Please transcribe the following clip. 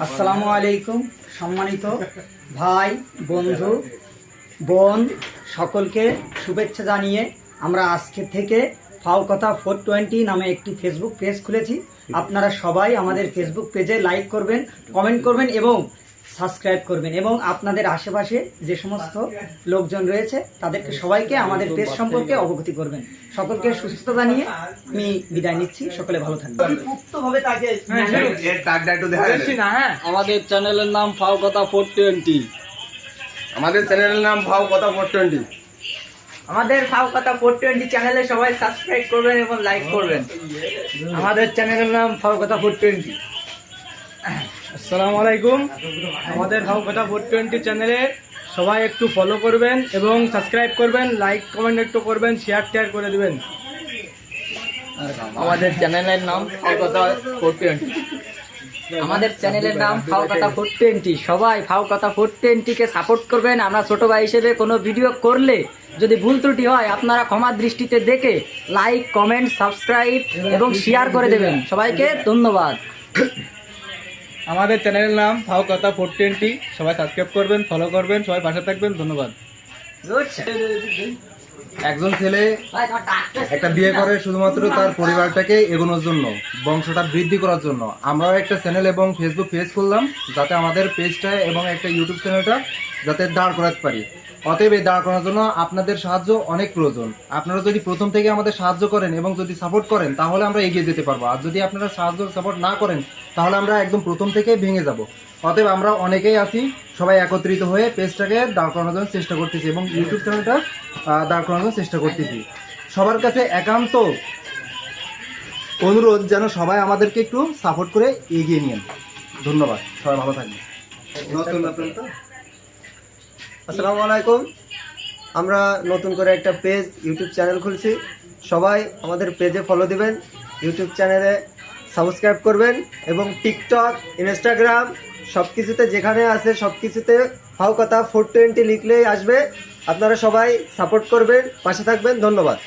আসসালামু আলাইকুম সম্মানিত ভাই বন্ধু বোন সকলকে শুভেচ্ছা জানিয়ে আমরা আজকে থেকে ফাও কথা 420 নামে একটি ফেসবুক পেজ খুলেছি। আপনারা সবাই আমাদের ফেসবুক পেজে লাইক করবেন, কমেন্ট করবেন এবং সাবস্ক্রাইব করবেন এবং আপনাদের আশেপাশে যে সমস্ত লোকজন রয়েছে তাদেরকে সবাইকে আমাদের পেজ সম্পর্কে অবগতি করবেন। সকলকে সুস্থতা জানিয়ে আমি বিদায় নিচ্ছি। সকলে ভালো থাকবেন। আমাদের চ্যানেলের নাম ফাও কথা 420। আমাদের চ্যানেলের নাম ফাও কথা 420। আমাদের ফাও কথা 420 চ্যানেলে সবাই সাবস্ক্রাইব করবেন এবং লাইক করবেন। আমাদের চ্যানেলের নাম ফাও কথা 420। আসসালামু আলাইকুম। আমাদের ফাও কথা 420 চ্যানেলে সবাই একটু ফলো করবেন এবং সাবস্ক্রাইব করবেন, লাইক কমেন্ট একটু করবেন, শেয়ার করে দিবেন। আমাদের চ্যানেলের নাম ফাও কথা 420। আমাদের চ্যানেলের নাম ফাও কথা 420। সবাই ফাও কথা 420 কে সাপোর্ট করবেন। আমরা ছোট ভাই হিসেবে কোনো ভিডিও করলে যদি ভুল ত্রুটি হয় আপনারা ক্ষমা দৃষ্টিতে দেখে লাইক কমেন্ট সাবস্ক্রাইব এবং শেয়ার করে দেবেন। সবাইকে ধন্যবাদ। আমাদের চ্যানেলের নাম ফাও কথা 420। সবাই সাবস্ক্রাইব করবেন, ফলো করবেন, সবাই পাশে থাকবেন। ধন্যবাদ। একজন ছেলে একটা বিয়ে করে শুধুমাত্র তার পরিবারটাকে এগোনোর জন্য, বংশটা বৃদ্ধি করার জন্য। আমরাও একটা চ্যানেল এবং ফেসবুক পেজ করলাম যাতে আমাদের পেজটা এবং একটা ইউটিউব চ্যানেলটা যাতে দাঁড় করাতে পারি। অতএব এই দাঁড় করানোর জন্য আপনাদের সাহায্য অনেক প্রয়োজন। আপনারা যদি প্রথম থেকে আমাদের সাহায্য করেন এবং যদি সাপোর্ট করেন তাহলে আমরা এগিয়ে যেতে পারবো। আর যদি আপনারা সাহায্য সাপোর্ট না করেন তাহলে আমরা একদম প্রথম থেকে ভেঙে যাব। অতএব আমরা অনেকেই আছি, সবাই একত্রিত হয়ে পেজটাকে দাঁড় করানোর জন্য চেষ্টা করতেছি এবং ইউটিউব চ্যানেলটা দাঁড় করানোর জন্য চেষ্টা করতেছি। সবার কাছে একান্ত অনুরোধ যেন সবাই আমাদেরকে একটু সাপোর্ট করে এগিয়ে নিন। ধন্যবাদ। সবাই ভালো থাকবেন। আসসালামু আলাইকুম। আমরা নতুন করে একটা পেজ ইউটিউব চ্যানেল খুলছি। সবাই আমাদের পেজে ফলো দিবেন, ইউটিউব চ্যানেলে সাবস্ক্রাইব করবেন এবং টিকটক ইনস্টাগ্রাম সব কিছুতে যেখানে আছে সব কিছুতে ফাও কথা 420 লিখলেই আসবে। আপনারা সবাই সাপোর্ট করবেন, পাশে থাকবেন। ধন্যবাদ।